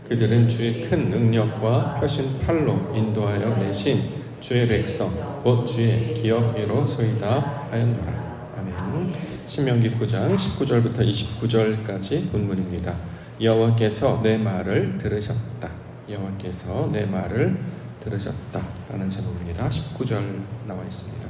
그들은 주의 큰 능력과 펴신 팔로 인도하여 내신 주의 백성 곧 주의 기업이로 소이다 하였노라. 아멘. 신명기 9장 19절부터 29절까지 본문입니다. 여호와께서 내 말을 들으셨다. 여호와께서 내 말을 들으셨다 라는 제목입니다. 19절 나와 있습니다.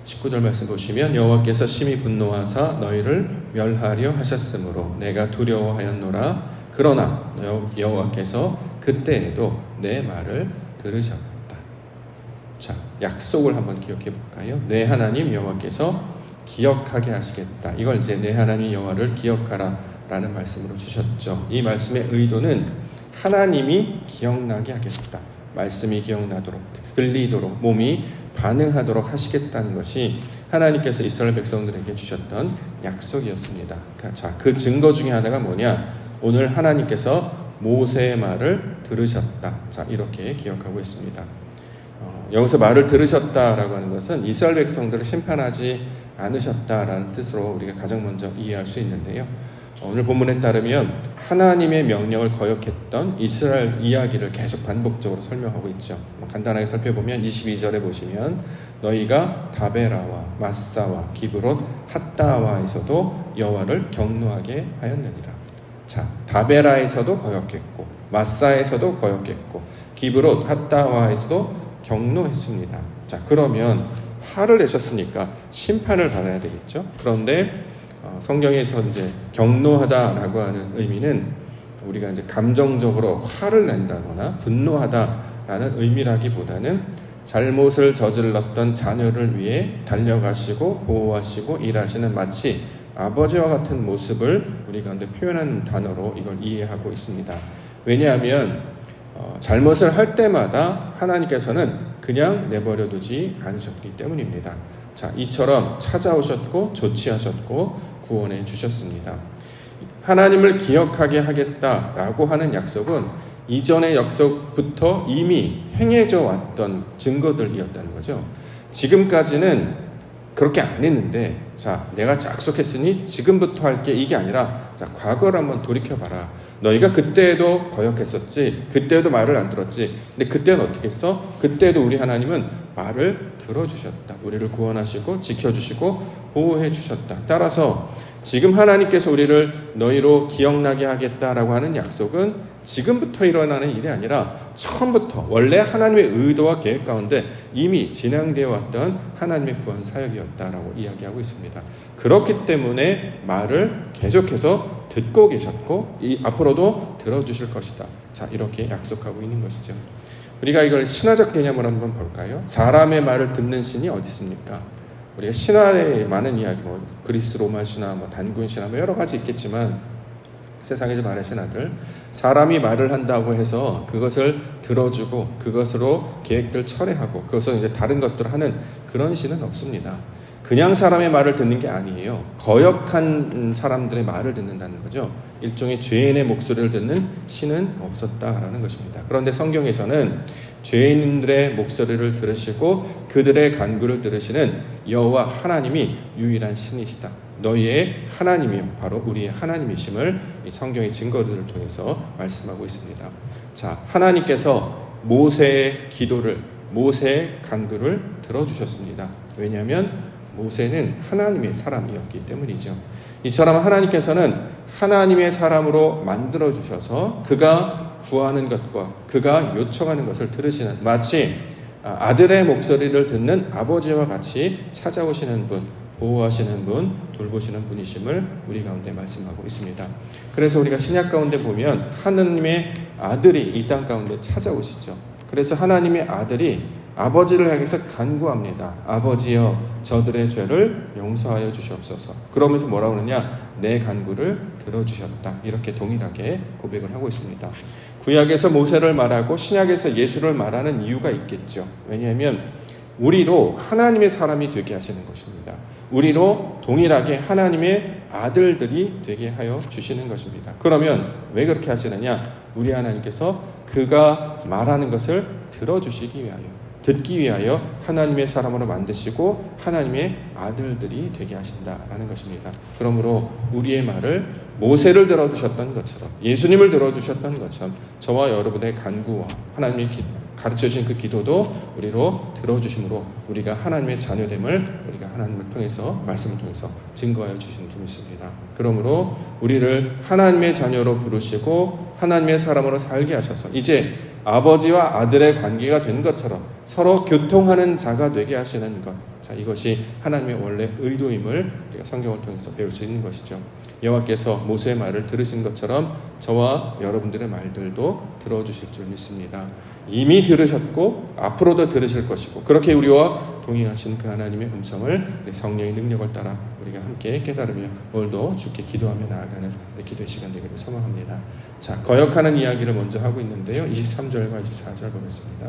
19절 말씀 보시면 여호와께서 심히 분노하사 너희를 멸하려 하셨으므로 내가 두려워하였노라. 그러나 여호와께서 그때에도 내 말을 들으셨다. 자, 약속을 한번 기억해 볼까요? 내 하나님 여호와께서 기억하게 하시겠다. 이걸 이제 내 하나님 여호와를 기억하라 라는 말씀으로 주셨죠. 이 말씀의 의도는 하나님이 기억나게 하겠다. 말씀이 기억나도록, 들리도록, 몸이 반응하도록 하시겠다는 것이 하나님께서 이스라엘 백성들에게 주셨던 약속이었습니다. 자, 그 증거 중에 하나가 뭐냐? 오늘 하나님께서 모세의 말을 들으셨다. 자, 이렇게 기억하고 있습니다. 여기서 말을 들으셨다라고 하는 것은 이스라엘 백성들을 심판하지 않으셨다라는 뜻으로 우리가 가장 먼저 이해할 수 있는데요. 오늘 본문에 따르면 하나님의 명령을 거역했던 이스라엘 이야기를 계속 반복적으로 설명하고 있죠. 간단하게 살펴보면 22절에 보시면 너희가 다베라와 마사와 기브롯 핫다와에서도 여호와를 경노하게 하였느니라. 자, 다베라에서도 거역했고 마사에서도 거역했고 기브롯 핫다와에서도 경노했습니다. 자, 그러면 화를 내셨으니까 심판을 받아야 되겠죠. 그런데 성경에서 이제 경노하다라고 하는 의미는 우리가 이제 감정적으로 화를 낸다거나 분노하다라는 의미라기보다는 잘못을 저질렀던 자녀를 위해 달려가시고 보호하시고 일하시는 마치 아버지와 같은 모습을 우리 가운데 표현한 단어로 이걸 이해하고 있습니다. 왜냐하면 잘못을 할 때마다 하나님께서는 그냥 내버려 두지 않으셨기 때문입니다. 자, 이처럼 찾아오셨고 조치하셨고 구원해 주셨습니다. 하나님을 기억하게 하겠다라고 하는 약속은 이전의 약속부터 이미 행해져 왔던 증거들이었다는 거죠. 지금까지는 그렇게 안 했는데, 자, 내가 약속했으니 지금부터 할 게 이게 아니라, 자, 과거를 한번 돌이켜봐라. 너희가 그때에도 거역했었지, 그때에도 말을 안 들었지. 근데 그때는 어떻게 했어? 그때도 우리 하나님은 말을 들어주셨다. 우리를 구원하시고 지켜주시고 보호해 주셨다. 따라서 지금 하나님께서 우리를 너희로 기억나게 하겠다라고 하는 약속은 지금부터 일어나는 일이 아니라 처음부터 원래 하나님의 의도와 계획 가운데 이미 진행되어 왔던 하나님의 구원 사역이었다라고 이야기하고 있습니다. 그렇기 때문에 말을 계속해서 듣고 계셨고 앞으로도 들어주실 것이다. 자, 이렇게 약속하고 있는 것이죠. 우리가 이걸 신화적 개념으로 한번 볼까요? 사람의 말을 듣는 신이 어디 있습니까? 우리가 신화에 많은 이야기, 그리스 로마 신화, 단군 신화, 여러 가지 있겠지만 세상에서 많은 신화들, 사람이 말을 한다고 해서 그것을 들어주고 그것으로 계획들 철회하고 그것을 이제 다른 것들을 하는 그런 신은 없습니다. 그냥 사람의 말을 듣는 게 아니에요. 거역한 사람들의 말을 듣는다는 거죠. 일종의 죄인의 목소리를 듣는 신은 없었다라는 것입니다. 그런데 성경에서는 죄인들의 목소리를 들으시고 그들의 간구를 들으시는 여호와 하나님이 유일한 신이시다. 너희의 하나님이요, 바로 우리의 하나님이심을 이 성경의 증거들을 통해서 말씀하고 있습니다. 자, 하나님께서 모세의 기도를, 모세의 간구를 들어주셨습니다. 왜냐하면 모세는 하나님의 사람이었기 때문이죠. 이처럼 하나님께서는 하나님의 사람으로 만들어주셔서 그가 구하는 것과 그가 요청하는 것을 들으시는, 마치 아들의 목소리를 듣는 아버지와 같이 찾아오시는 분, 보호하시는 분, 돌보시는 분이심을 우리 가운데 말씀하고 있습니다. 그래서 우리가 신약 가운데 보면 하느님의 아들이 이 땅 가운데 찾아오시죠. 그래서 하나님의 아들이 아버지를 향해서 간구합니다. 아버지여, 저들의 죄를 용서하여 주시옵소서. 그러면서 뭐라고 그러냐? 내 간구를 들어주셨다. 이렇게 동일하게 고백을 하고 있습니다. 구약에서 모세를 말하고 신약에서 예수를 말하는 이유가 있겠죠. 왜냐하면 우리로 하나님의 사람이 되게 하시는 것입니다. 우리로 동일하게 하나님의 아들들이 되게 하여 주시는 것입니다. 그러면 왜 그렇게 하시느냐? 우리 하나님께서 그가 말하는 것을 들어주시기 위하여, 듣기 위하여 하나님의 사람으로 만드시고 하나님의 아들들이 되게 하신다라는 것입니다. 그러므로 우리의 말을 모세를 들어주셨던 것처럼, 예수님을 들어주셨던 것처럼 저와 여러분의 간구와 하나님이 가르쳐 주신 그 기도도 우리로 들어주심으로 우리가 하나님의 자녀됨을 우리가 하나님을 통해서, 말씀을 통해서 증거하여 주시는 줄 믿습니다. 그러므로 우리를 하나님의 자녀로 부르시고 하나님의 사람으로 살게 하셔서 이제 아버지와 아들의 관계가 된 것처럼 서로 교통하는 자가 되게 하시는 것, 자, 이것이 하나님의 원래 의도임을 우리가 성경을 통해서 배울 수 있는 것이죠. 여호와께서 모세의 말을 들으신 것처럼 저와 여러분들의 말들도 들어주실 줄 믿습니다. 이미 들으셨고 앞으로도 들으실 것이고, 그렇게 우리와 동행하신 그 하나님의 음성을 성령의 능력을 따라 우리가 함께 깨달으며 오늘도 주께 기도하며 나아가는 기도의 시간 되기를 소망합니다. 자, 거역하는 이야기를 먼저 하고 있는데요. 23절과 24절 보겠습니다.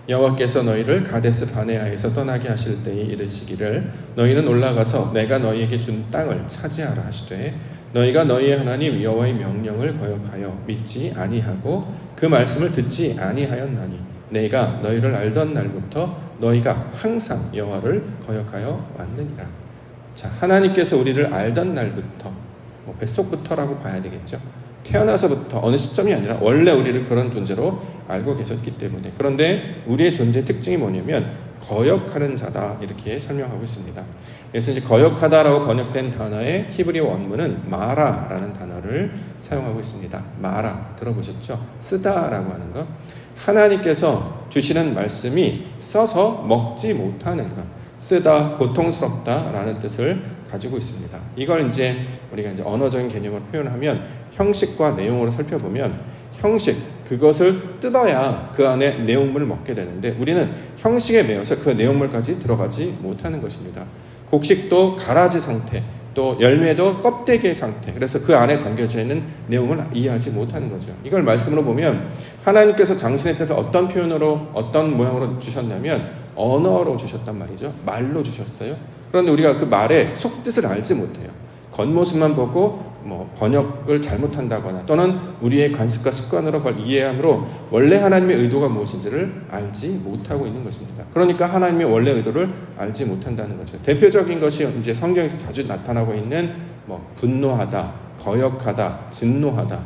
여호와께서 너희를 가데스 바네아에서 떠나게 하실 때에 이르시기를 너희는 올라가서 내가 너희에게 준 땅을 차지하라 하시되 너희가 너희의 하나님 여호와의 명령을 거역하여 믿지 아니하고 그 말씀을 듣지 아니하였나니 내가 너희를 알던 날부터 너희가 항상 여호와를 거역하여 왔느니라. 자, 하나님께서 우리를 알던 날부터, 뱃속부터라고 봐야 되겠죠. 태어나서부터, 어느 시점이 아니라 원래 우리를 그런 존재로 알고 계셨기 때문에. 그런데 우리의 존재 특징이 뭐냐면 거역하는 자다, 이렇게 설명하고 있습니다. 그래서 이제 거역하다라고 번역된 단어의 히브리어 원문은 마라라는 단어를 사용하고 있습니다. 마라 들어보셨죠? 쓰다라고 하는 것. 하나님께서 주시는 말씀이 써서 먹지 못하는 것, 쓰다, 고통스럽다라는 뜻을 가지고 있습니다. 이걸 이제 우리가 이제 언어적인 개념을 표현하면 형식과 내용으로 살펴보면, 형식, 그것을 뜯어야 그 안에 내용물을 먹게 되는데 우리는 형식에 매여서 그 내용물까지 들어가지 못하는 것입니다. 곡식도 가라지 상태, 또 열매도 껍데기의 상태, 그래서 그 안에 담겨져 있는 내용을 이해하지 못하는 거죠. 이걸 말씀으로 보면 하나님께서 당신의 뜻을 어떤 표현으로, 어떤 모양으로 주셨냐면 언어로 주셨단 말이죠. 말로 주셨어요. 그런데 우리가 그 말의 속뜻을 알지 못해요. 겉모습만 보고 번역을 잘못한다거나 또는 우리의 관습과 습관으로 그걸 이해함으로 원래 하나님의 의도가 무엇인지를 알지 못하고 있는 것입니다. 그러니까 하나님의 원래 의도를 알지 못한다는 거죠. 대표적인 것이 이제 성경에서 자주 나타나고 있는 분노하다, 거역하다, 진노하다.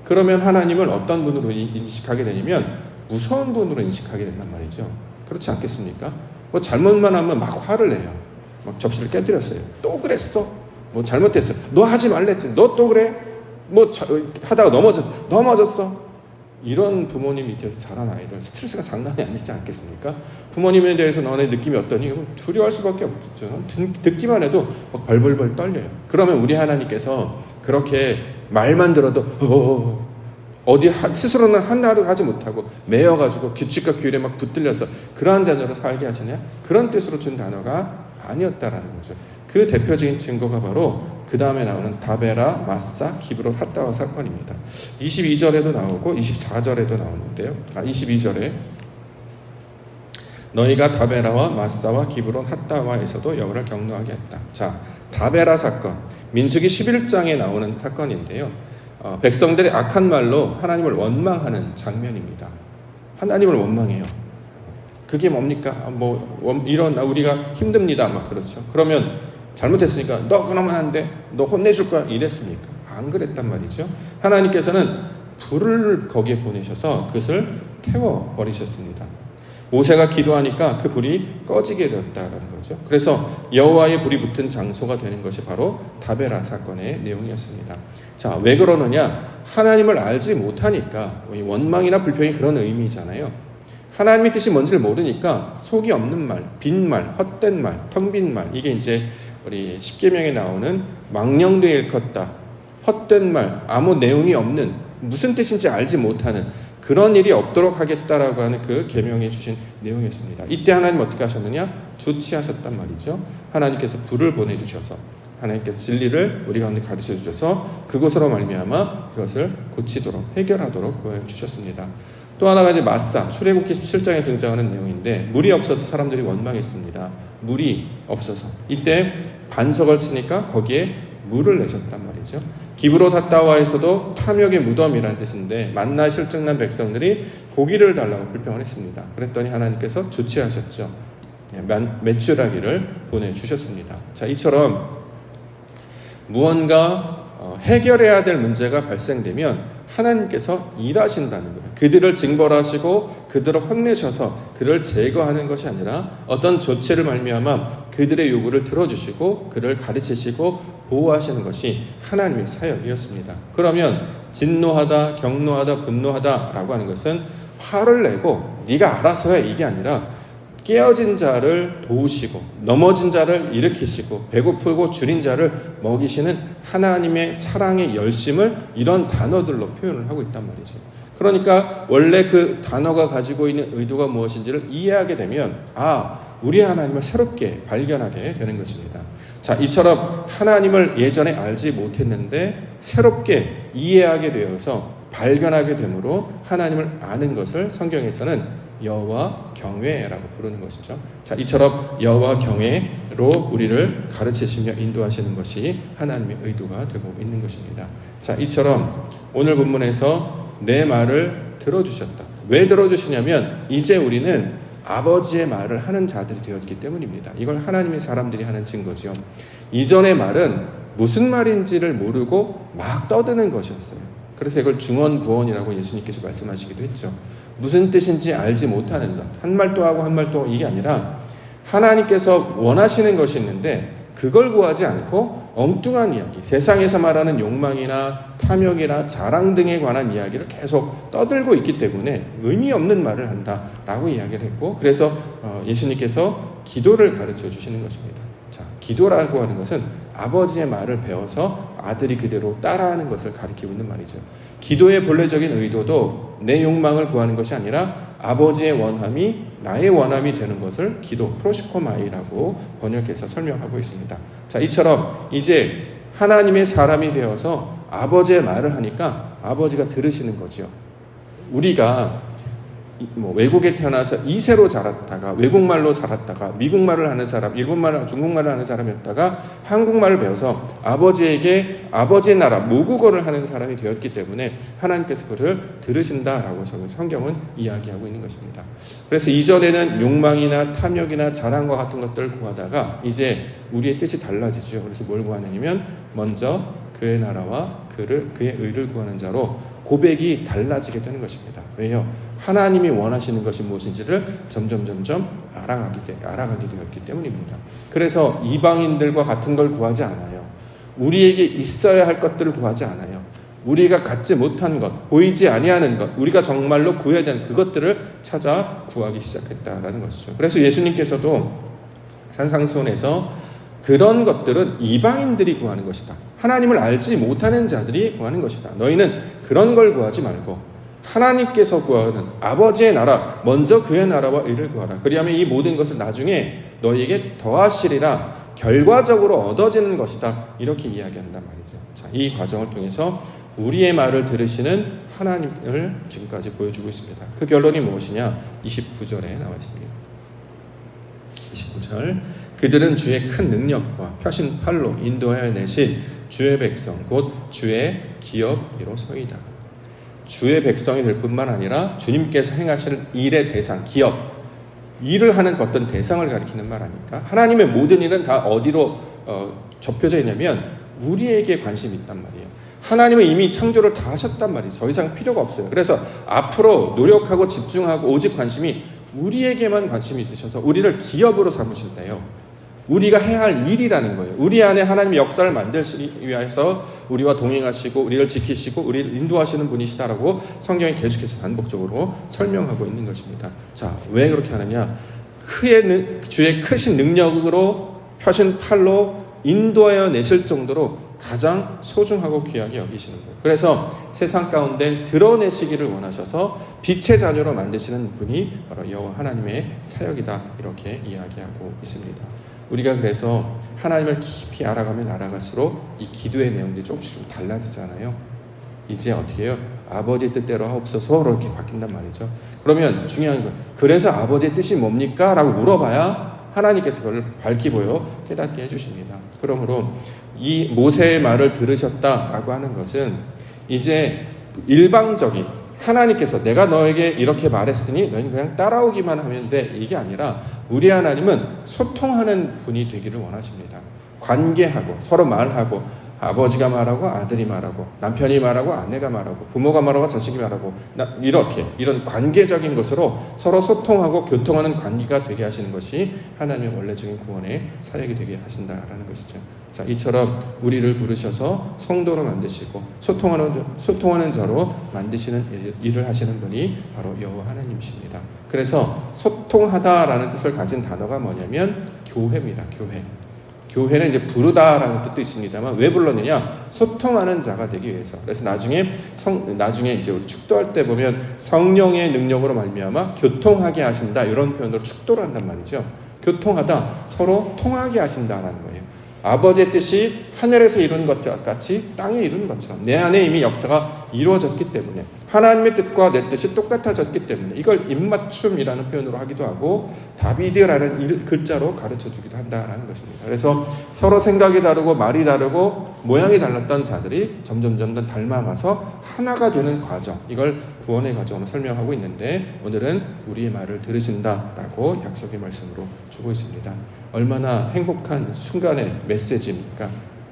그러면 하나님을 어떤 분으로 인식하게 되냐면 무서운 분으로 인식하게 된단 말이죠. 그렇지 않겠습니까? 잘못만 하면 막 화를 내요. 막 접시를 깨뜨렸어요. 또 그랬어. 잘못했어. 너 하지 말랬지. 너 또 그래. 하다가 넘어졌어. 이런 부모님 밑에서 자란 아이들 스트레스가 장난이 아니지 않겠습니까? 부모님에 대해서 너네 느낌이 어떠니? 두려워할 수밖에 없죠. 듣기만 해도 막 벌벌벌 떨려요. 그러면 우리 하나님께서 그렇게 말만 들어도 어디 스스로는 하나도 하지 못하고 매여가지고 규칙과 규율에 막 붙들려서 그러한 자녀로 살게 하시냐? 그런 뜻으로 준 단어가 아니었다라는 거죠. 그 대표적인 증거가 바로 그 다음에 나오는 다베라, 마사, 기브론, 핫다와 사건입니다. 22절에도 나오고 24절에도 나오는데요. 22절에 너희가 다베라와 마사와 기브론, 핫다와에서도 여호와를 경노하게 했다. 자, 다베라 사건, 민수기 11장에 나오는 사건인데요. 백성들이 악한 말로 하나님을 원망하는 장면입니다. 하나님을 원망해요. 그게 뭡니까? 이런 우리가 힘듭니다. 막 그렇죠. 그러면 잘못했으니까 너 그러면 안 돼. 너 혼내줄 거야. 이랬습니까? 안 그랬단 말이죠. 하나님께서는 불을 거기에 보내셔서 그것을 태워버리셨습니다. 모세가 기도하니까 그 불이 꺼지게 되었다는 거죠. 그래서 여호와의 불이 붙은 장소가 되는 것이 바로 다베라 사건의 내용이었습니다. 자, 왜 그러느냐? 하나님을 알지 못하니까, 원망이나 불평이 그런 의미잖아요. 하나님의 뜻이 뭔지를 모르니까 속이 없는 말, 빈말, 헛된 말, 텅 빈 말, 이게 이제 우리 십계명에 나오는 망령되이 일컫다, 헛된 말, 아무 내용이 없는, 무슨 뜻인지 알지 못하는 그런 일이 없도록 하겠다라고 하는 그 계명에 주신 내용이었습니다. 이때 하나님 어떻게 하셨느냐? 조치하셨단 말이죠. 하나님께서 불을 보내주셔서, 하나님께서 진리를 우리 가운데 가르쳐 주셔서 그것으로 말미암아 그것을 고치도록, 해결하도록 보여주셨습니다. 또 하나가 이제 마사, 출애굽기 17장에 등장하는 내용인데, 물이 없어서 사람들이 원망했습니다. 물이 없어서. 이때 반석을 치니까 거기에 물을 내셨단 말이죠. 기브롯 핫다와에서도 탐욕의 무덤이라는 뜻인데, 만나에 실증난 백성들이 고기를 달라고 불평을 했습니다. 그랬더니 하나님께서 조치하셨죠. 메추라기를 보내주셨습니다. 자, 이처럼 무언가 해결해야 될 문제가 발생되면 하나님께서 일하신다는 거예요. 그들을 징벌하시고 그들을 혼내셔서 그를 제거하는 것이 아니라 어떤 조치를 말미암아 그들의 요구를 들어주시고 그를 가르치시고 보호하시는 것이 하나님의 사역이었습니다. 그러면 진노하다, 경노하다, 분노하다라고 하는 것은 화를 내고 네가 알아서 해 이게 아니라 깨어진 자를 도우시고 넘어진 자를 일으키시고 배고프고 줄인 자를 먹이시는 하나님의 사랑의 열심을 이런 단어들로 표현을 하고 있단 말이죠. 그러니까 원래 그 단어가 가지고 있는 의도가 무엇인지를 이해하게 되면 우리 하나님을 새롭게 발견하게 되는 것입니다. 자, 이처럼 하나님을 예전에 알지 못했는데 새롭게 이해하게 되어서 발견하게 되므로 하나님을 아는 것을 성경에서는 여호와 경외라고 부르는 것이죠. 자, 이처럼 여호와 경외로 우리를 가르치시며 인도하시는 것이 하나님의 의도가 되고 있는 것입니다. 자, 이처럼 오늘 본문에서 내 말을 들어주셨다. 왜 들어주시냐면 이제 우리는 아버지의 말을 하는 자들이 되었기 때문입니다. 이걸 하나님의 사람들이 하는 증거지요. 이전의 말은 무슨 말인지를 모르고 막 떠드는 것이었어요. 그래서 이걸 중언부언이라고 예수님께서 말씀하시기도 했죠. 무슨 뜻인지 알지 못하는 것, 한 말도 하고 한 말도 이게 아니라 하나님께서 원하시는 것이 있는데 그걸 구하지 않고 엉뚱한 이야기, 세상에서 말하는 욕망이나 탐욕이나 자랑 등에 관한 이야기를 계속 떠들고 있기 때문에 의미 없는 말을 한다라고 이야기를 했고, 그래서 예수님께서 기도를 가르쳐 주시는 것입니다. 자, 기도라고 하는 것은 아버지의 말을 배워서 아들이 그대로 따라하는 것을 가리키고 있는 말이죠. 기도의 본래적인 의도도 내 욕망을 구하는 것이 아니라 아버지의 원함이 나의 원함이 되는 것을 기도, 프로시코마이라고 번역해서 설명하고 있습니다. 자, 이처럼 이제 하나님의 사람이 되어서 아버지의 말을 하니까 아버지가 들으시는 거죠. 우리가 외국에 태어나서 2세로 자랐다가 외국말로 자랐다가 미국말을 하는 사람, 일본말, 중국말을 하는 사람이었다가 한국말을 배워서 아버지에게 아버지의 나라 모국어를 하는 사람이 되었기 때문에 하나님께서 그를 들으신다라고 성경은 이야기하고 있는 것입니다. 그래서 이전에는 욕망이나 탐욕이나 자랑과 같은 것들을 구하다가 이제 우리의 뜻이 달라지죠. 그래서 뭘 구하냐면 먼저 그의 나라와 그의 의를 구하는 자로 고백이 달라지게 되는 것입니다. 왜요? 하나님이 원하시는 것이 무엇인지를 점점 알아가게 되었기 때문입니다. 그래서 이방인들과 같은 걸 구하지 않아요. 우리에게 있어야 할 것들을 구하지 않아요. 우리가 갖지 못한 것, 보이지 아니하는 것, 우리가 정말로 구해야 되는 그것들을 찾아 구하기 시작했다라는 것이죠. 그래서 예수님께서도 산상수훈에서 그런 것들은 이방인들이 구하는 것이다. 하나님을 알지 못하는 자들이 구하는 것이다. 너희는 그런 걸 구하지 말고 하나님께서 구하는 아버지의 나라, 먼저 그의 나라와 의를 구하라. 그리하면 이 모든 것을 나중에 너희에게 더하시리라. 결과적으로 얻어지는 것이다. 이렇게 이야기한단 말이죠. 자, 이 과정을 통해서 우리의 말을 들으시는 하나님을 지금까지 보여주고 있습니다. 그 결론이 무엇이냐? 29절에 나와 있습니다. 29절. 그들은 주의 큰 능력과 펴신 팔로 인도하여 내신 주의 백성 곧 주의 기업이로 서이다. 주의 백성이 될 뿐만 아니라 주님께서 행하시는 일의 대상, 기업, 일을 하는 어떤 대상을 가리키는 말 아닙니까? 하나님의 모든 일은 다 어디로 접혀져 있냐면 우리에게 관심이 있단 말이에요. 하나님은 이미 창조를 다 하셨단 말이죠. 더 이상 필요가 없어요. 그래서 앞으로 노력하고 집중하고 오직 관심이 우리에게만 관심이 있으셔서 우리를 기업으로 삼으신대요. 우리가 해야 할 일이라는 거예요. 우리 안에 하나님의 역사를 만들기 위해서 우리와 동행하시고 우리를 지키시고 우리를 인도하시는 분이시다라고 성경이 계속해서 반복적으로 설명하고 있는 것입니다. 자, 왜 그렇게 하느냐? 주의 크신 능력으로 펴신 팔로 인도하여 내실 정도로 가장 소중하고 귀하게 여기시는 거예요. 그래서 세상 가운데 드러내시기를 원하셔서 빛의 자녀로 만드시는 분이 바로 여호와 하나님의 사역이다. 이렇게 이야기하고 있습니다. 우리가 그래서 하나님을 깊이 알아가면 알아갈수록 이 기도의 내용들이 조금씩 좀 달라지잖아요. 이제 어떻게 해요? 아버지의 뜻대로 하옵소서 이렇게 바뀐단 말이죠. 그러면 중요한 건 그래서 아버지의 뜻이 뭡니까? 라고 물어봐야 하나님께서 그걸 밝히 보여 깨닫게 해주십니다. 그러므로 이 모세의 말을 들으셨다라고 하는 것은 이제 일방적인 하나님께서 내가 너에게 이렇게 말했으니 너희는 그냥 따라오기만 하면 돼. 이게 아니라 우리 하나님은 소통하는 분이 되기를 원하십니다. 관계하고 서로 말하고 아버지가 말하고 아들이 말하고 남편이 말하고 아내가 말하고 부모가 말하고 자식이 말하고 이렇게 이런 관계적인 것으로 서로 소통하고 교통하는 관계가 되게 하시는 것이 하나님의 원래적인 구원의 사역이 되게 하신다라는 것이죠. 자, 이처럼 우리를 부르셔서 성도로 만드시고 소통하는 자로 만드시는 일을 하시는 분이 바로 여호와 하나님이십니다. 그래서 소통하다라는 뜻을 가진 단어가 뭐냐면 교회입니다. 교회는 이제 부르다라는 뜻도 있습니다만 왜 불렀느냐? 소통하는 자가 되기 위해서. 그래서 나중에 이제 우리 축도할 때 보면 성령의 능력으로 말미암아 교통하게 하신다 이런 표현으로 축도를 한단 말이죠. 교통하다, 서로 통하게 하신다라는 거예요. 아버지의 뜻이 하늘에서 이룬 것 같이 땅에 이룬 것처럼 내 안에 이미 역사가 이루어졌기 때문에 하나님의 뜻과 내 뜻이 똑같아졌기 때문에 이걸 입맞춤이라는 표현으로 하기도 하고 다비드라는 글자로 가르쳐주기도 한다는 것입니다. 그래서 서로 생각이 다르고 말이 다르고 모양이 달랐던 자들이 점점 닮아가서 하나가 되는 과정, 이걸 구원의 과정으로 설명하고 있는데 오늘은 우리의 말을 들으신다라고 약속의 말씀으로 주고 있습니다. 얼마나 행복한 순간의 메시지입니까?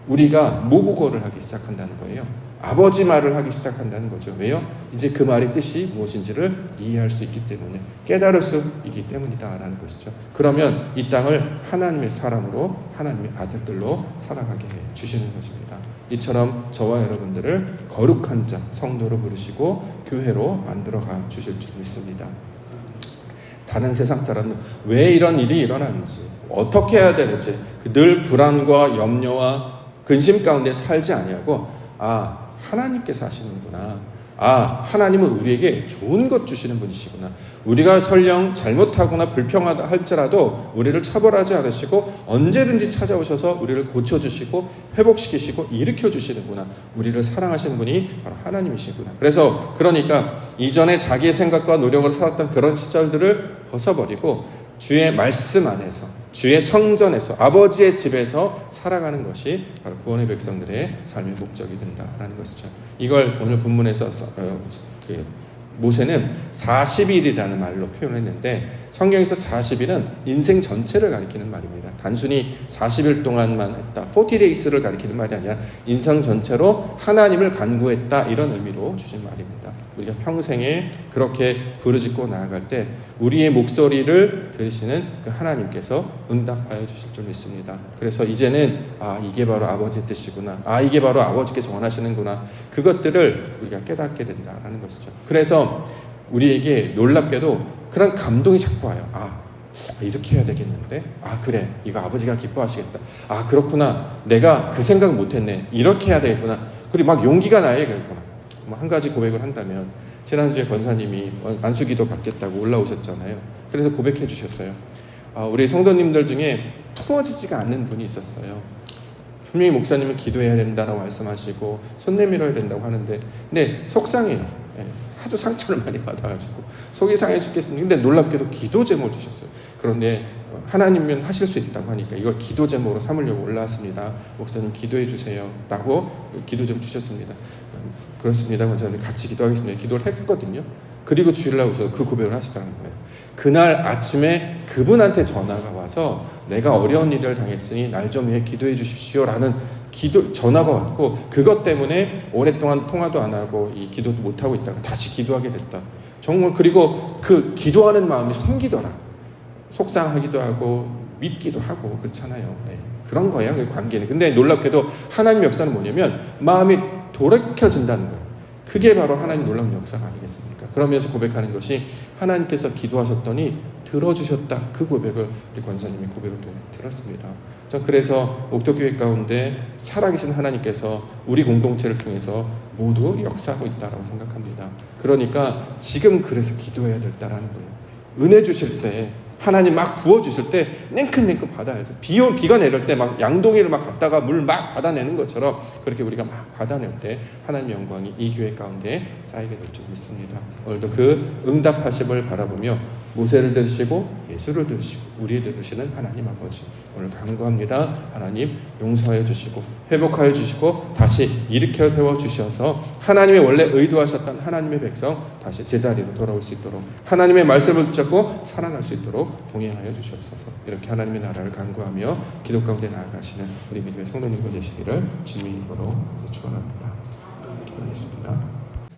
우리가 모국어를 하기 시작한다는 거예요. 아버지 말을 하기 시작한다는 거죠. 왜요? 이제 그 말의 뜻이 무엇인지를 이해할 수 있기 때문에, 깨달을 수 있기 때문이다라는 것이죠. 그러면 이 땅을 하나님의 사람으로, 하나님의 아들들로 살아가게 해주시는 것입니다. 이처럼 저와 여러분들을 거룩한 자, 성도로 부르시고 교회로 만들어가 주실 줄 믿습니다. 다른 세상 사람은 왜 이런 일이 일어나는지, 어떻게 해야 되는지 늘 불안과 염려와 근심 가운데 살지 아니하고, 하나님께서 하시는구나. 하나님은 우리에게 좋은 것 주시는 분이시구나. 우리가 설령 잘못하거나 불평하다 할지라도 우리를 처벌하지 않으시고 언제든지 찾아오셔서 우리를 고쳐주시고 회복시키시고 일으켜주시는구나. 우리를 사랑하시는 분이 바로 하나님이시구나. 그러니까 이전에 자기의 생각과 노력으로 살았던 그런 시절들을 벗어버리고 주의 말씀 안에서, 주의 성전에서, 아버지의 집에서 살아가는 것이 바로 구원의 백성들의 삶의 목적이 된다라는 것이죠. 이걸 오늘 본문에서 모세는 40일이라는 말로 표현했는데, 성경에서 40일은 인생 전체를 가리키는 말입니다. 단순히 40일 동안만 했다, 40days를 가리키는 말이 아니라 인생 전체로 하나님을 간구했다, 이런 의미로 주신 말입니다. 우리가 평생에 그렇게 부르짖고 나아갈 때 우리의 목소리를 들으시는 그 하나님께서 응답하여 주실 줄 믿습니다. 그래서 이제는 이게 바로 아버지의 뜻이구나, 이게 바로 아버지께서 원하시는구나, 그것들을 우리가 깨닫게 된다라는 것이죠. 그래서 우리에게 놀랍게도 그런 감동이 자꾸 와요. 이렇게 해야 되겠는데? 그래, 이거 아버지가 기뻐하시겠다. 그렇구나, 내가 그 생각 못했네, 이렇게 해야 되겠구나. 그리고 막 용기가 나야겠구나. 한 가지 고백을 한다면, 지난주에 권사님이 안수기도 받겠다고 올라오셨잖아요. 그래서 고백해 주셨어요. 우리 성도님들 중에 품어지지가 않는 분이 있었어요. 분명히 목사님은 기도해야 된다고 말씀하시고 손 내밀어야 된다고 하는데, 근데 속상해요. 하도 상처를 많이 받아가지고 속이 상해 죽겠습니다. 근데 놀랍게도 기도 제목을 주셨어요. 그런데 하나님은 하실 수 있다고 하니까 이걸 기도 제목으로 삼으려고 올라왔습니다. 목사님 기도해 주세요 라고 기도 제목 주셨습니다. 그렇습니다. 저는 같이 기도하겠습니다. 기도를 했거든요. 그리고 주일날 오셔서 그 고백을 하시더라는 거예요. 그날 아침에 그분한테 전화가 와서 내가 어려운 일을 당했으니 날 좀 위해 기도해 주십시오 라는 전화가 왔고, 그것 때문에 오랫동안 통화도 안 하고 이 기도도 못 하고 있다가 다시 기도하게 됐다. 정말, 그리고 그 기도하는 마음이 생기더라. 속상하기도 하고 밉기도 하고 그렇잖아요. 그런 거예요, 그 관계는. 근데 놀랍게도 하나님 역사는 뭐냐면 마음이 돌이켜진다는 거예요. 그게 바로 하나님 놀라운 역사가 아니겠습니까? 그러면서 고백하는 것이 하나님께서 기도하셨더니 들어주셨다. 그 고백을 우리 권사님이 고백을 들었습니다. 전 그래서 목도교회 가운데 살아계신 하나님께서 우리 공동체를 통해서 모두 역사하고 있다고 생각합니다. 그러니까 지금 그래서 기도해야 된다는 거예요. 은혜 주실 때, 하나님 막 부어주실 때 냉큼 받아야죠. 비가 내릴 때 막 양동이를 막 갖다가 물 막 받아내는 것처럼 그렇게 우리가 막 받아낼 때 하나님의 영광이 이 교회 가운데 쌓이게 될 줄 믿습니다. 오늘도 그 응답하심을 바라보며 모세를 들으시고 예수를 들으시고 우리 들으시는 하나님 아버지, 오늘 간구합니다. 하나님 용서해 주시고 회복하여 주시고 다시 일으켜 세워 주셔서 하나님의 원래 의도하셨던 하나님의 백성 다시 제자리로 돌아올 수 있도록, 하나님의 말씀을 붙잡고 살아날 수 있도록 동행하여 주시옵소서. 이렇게 하나님의 나라를 간구하며 기도 가운데 나아가시는 우리 믿음의 성도님들 되시기를 주님의 이름으로 축원합니다. 기도하겠습니다.